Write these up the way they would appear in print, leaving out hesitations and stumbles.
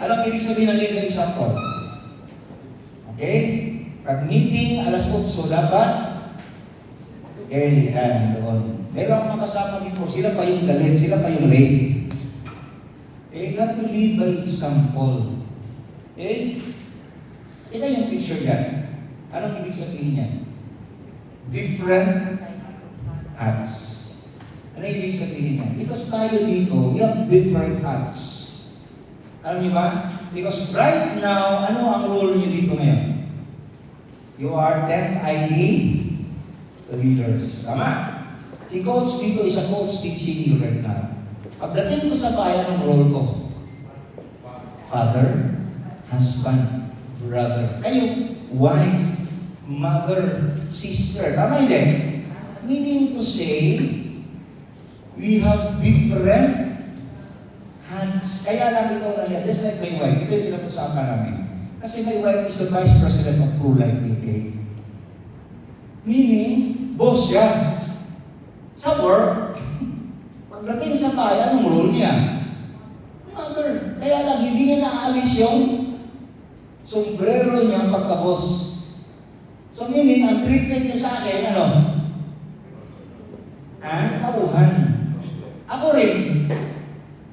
Anong ibig sabihin ng lead by example? Okay? Pag meeting, alas 8, dapat early doon. Meron akong makasama before, sila pa yung galit, sila pa yung late. You have to lead by example. Kita yung picture yan. Anong ibig sabihin niya? Different hats. Ano ibig sabihin niya? Because tayo dito, we have different hats. Alam niyo ba? Because right now, ano ang role niyo dito ngayon? You are 10th ID leaders. Tama? Si coach dito is a coach teaching you right now. Pagdating ko sa bahay, anong role ko? Father, husband, brother. Kayo, wife, mother, sister. Tama hindi? Meaning to say, we have different hands. Kaya lang ito na yan. Just like my wife. Ito yung pinag-usapan namin. Kasi my wife is the Vice President of True Life UK. Meaning, boss siya. Sa work, pagdating sa bahay, anong role niya? Mother. Kaya lang, hindi niya naalis yung sombrero niya pagka-boss. So meaning, ang treatment niya sa akin, ano? Tauhan. Ako rin.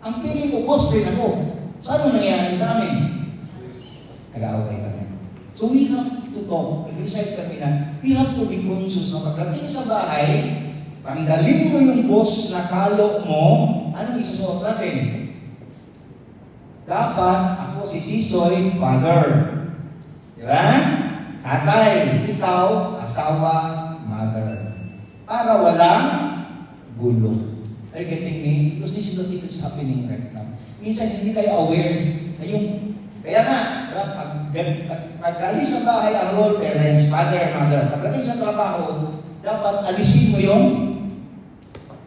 Ang pili ko, boss rin ako. So ano nangyayari sa amin? Nag-aaway kami. So we have to talk. Nag-decide kami na we have to be conscious na pagdating sa bahay, tanggalin mo yung boss na kalo mo, ano isusuot natin? Dapat ako si Sisoy, father. Di ba? Tatay, ikaw, asawa, mother. Para walang gulo. Are you getting me? Because this is what is happening right now. Minsan hindi kayo aware na yung, kaya nga, pag-alis sa bahay, ang role, parents, father, mother. Pagdating sa trabaho, dapat alisin mo yung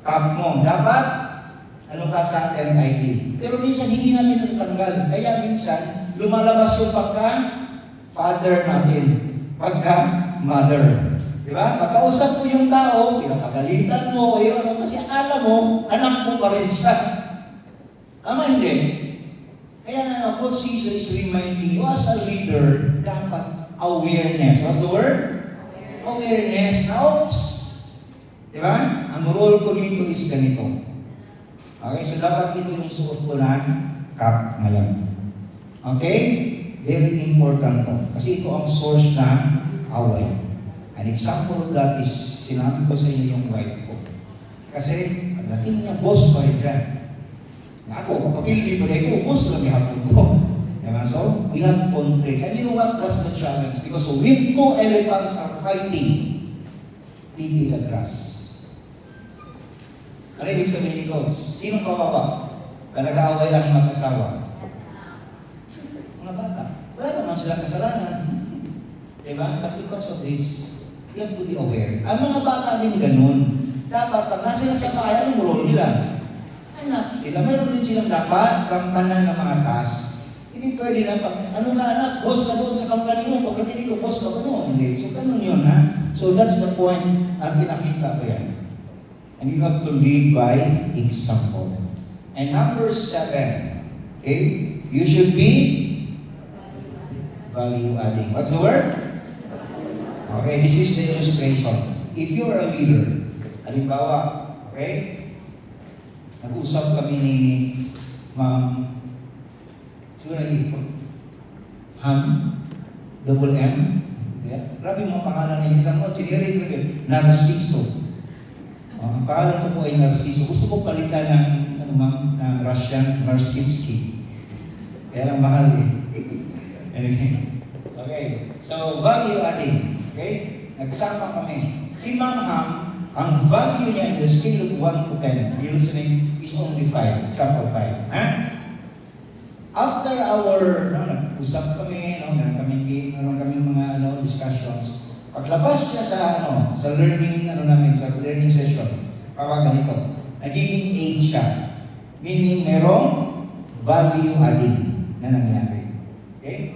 cup mo. Dapat, ano ka sa atin, ID. Pero minsan hindi natin natatanggal. Kaya minsan, lumalabas yung pagka-father natin. Pagka-mother. Diba? Pagkausap mo yung tao, pinapagalitan mo, kasi akala mo, anak mo pa rin siya. Tama hindi? Kaya nga, Coach Cesar is reminding you, as a leader, dapat awareness. What's the word? Awareness. Oops! Diba? Ang role ko dito is ganito. Okay, so dapat ito yung suot ko ng cap ngayon. Okay? Very important to. Kasi ito ang source ng away. An example of that is, sinabi ko sa inyo yung wife ko. Kasi, pagdating niya, boss pa rin dyan. Ako, kapapili pa rin ko, boss lang hapon ko. Diba? So, we have conflict. And you know what? That's the challenge. Because when two elephants are fighting, titi the grass. Ano ibig sabihin ni Coach? Sino kawawa? Nag-aaway lang ng mag-asawa. Mga bata. Wala naman silang kasalanan. Diba? But because of this, you have to be aware. Ang mga bata din ganun. Dapat, pag nasa sa bahay, anong role nila? Anak sila. Mayroon din silang dapat kampanan ng mga task. Hindi pwede na pag, ano nga anak, boss ka doon sa company mo, pagdating dito, boss ka doon. Hindi. So, ganun yun, ha? So, that's the point na pinakita ko yan. And you have to lead by example. And number 7, okay? You should be value adding. What's the word? Okay, this is the illustration. If you are a leader, halimbawa, okay? Nag-usap kami ni Ma'am, siguro na Ham, double M. Yeah? Grabe mga pangalan niya. Minsan mo, siniri ko yun. Narciso. Ang pangalan ko po ay Narciso. Gusto ko palitan ng, ng Russian, Narskivsky. Kaya lang mahal eh. Anyway. Okay. So, value adding. Okay? Nagsama kami. Si Ma'am Ham, ang value niya in the scale of 1 to 10, you listening, is only 5. Example 5. Huh? After our, nag-usap kami, meron kami mga discussions. Paglabas niya sa learning, sa learning session, ganito, nagiging 8 siya. Meaning, merong value adding na nangyari. Okay?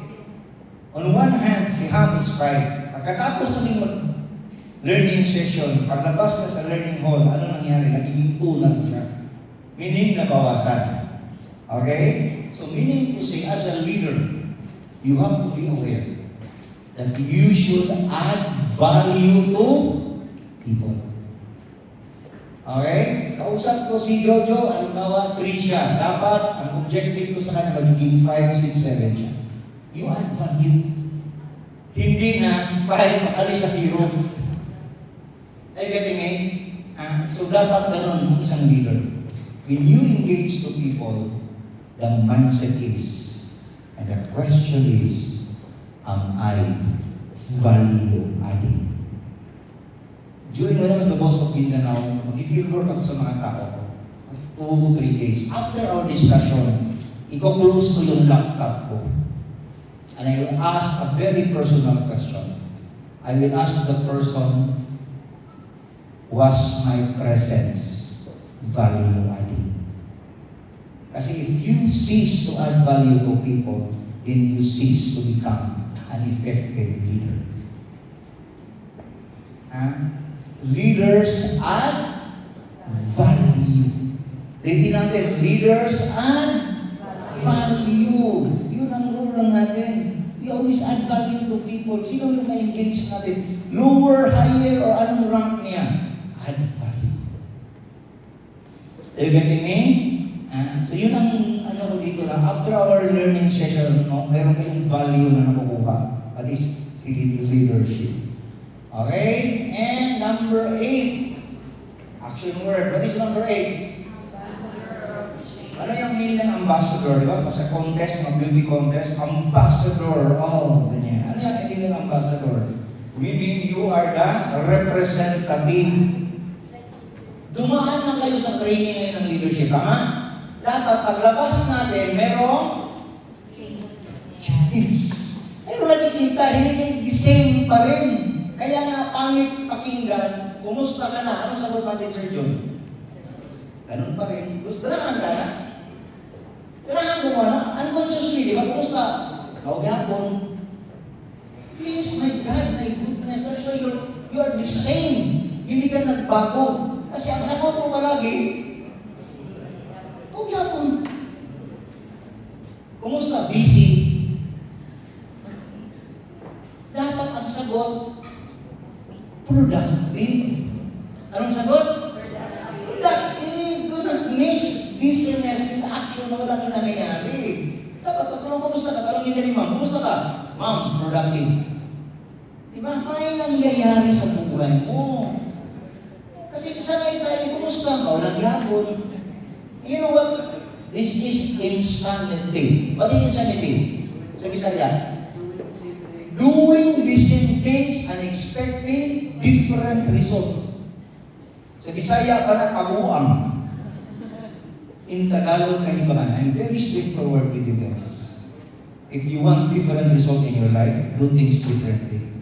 On one hand, si Ham is 5. Pagkatapos ng learning session, paglabas niya sa learning hall, ano nangyari? Nagiging 2 na siya. Meaning, nabawasan. Okay? So, meaning to say, is, as a leader, you have to be aware that you should add value to people. Okay? Kausap ko si Jojo, halimbawa 3 siya. Dapat, ang objective ko sa kanya, magiging 5, 6, 7 siya. You add value. Hindi na 5, makalis sa 0. Ay, getting it? So, dapat ganun ang isang leader. When you engage to people, the mindset is, and the question is, am I value adding? During when I was the boss of Mindanao, mag-field work ako sa mga tao. 2 to 3 days. After our discussion, i-close ko yung laptop ko. And I will ask a very personal question. I will ask the person, was my presence value adding? Kasi if you cease to add value to people, then you cease to become an effective leader. Leaders add value. Ready natin, leaders add value. Yun ang rule lang natin. We always add value to people. Sino yung ma-engage natin? Lower, higher, or anong rank niya? Add value. Are you getting me? So yun ang ano ko dito na after our learning session, no, meron kayong value na nakukuha. That is really leadership. Okay? And number 8. Action word. What is number 8? Ano yung meaning ng ambassador? Di ba? Sa contest, mga beauty contest, ambassador. Oh, ganyan. Ano yung meaning ng ambassador? Meaning you are the representative. Dumaan na kayo sa training ngayon ng leadership. Tama? Dapat paglabas natin, merong change. Pero nakikita, hindi the same pa rin. Kaya nga, pangit pakinggan, kumusta ka na? Anong sagot natin, Sir John? Ganun pa rin. Dalahan ka na? Dalahan mo na? Unconsciously, di ba? Kumusta? Kaugapon. Please, my God, my goodness, that's why you are the same. Hindi ka nagbago. Kasi ang sagot mo palagi, kaugapon. Kumusta? Busy. Dapat ang sagot, productive. Anong sagot? Productive. Do not miss business in action na wala kang nangyayari. Dapat pagtanong, kumusta ka? Tanongin ka ni ma'am, kumusta ka? Ma'am, productive. Diba? May nangyayari sa buhay mo. Kasi sanay tayo, kumusta? Walang yapon. You know what? This is insanity. What is insanity? Sa Bisaya, doing the same things and expecting different results. Sa Bisaya, parang kabuang. In Tagalog, kahibangan. I'm very straightforward with you guys. If you want different result in your life, do things differently.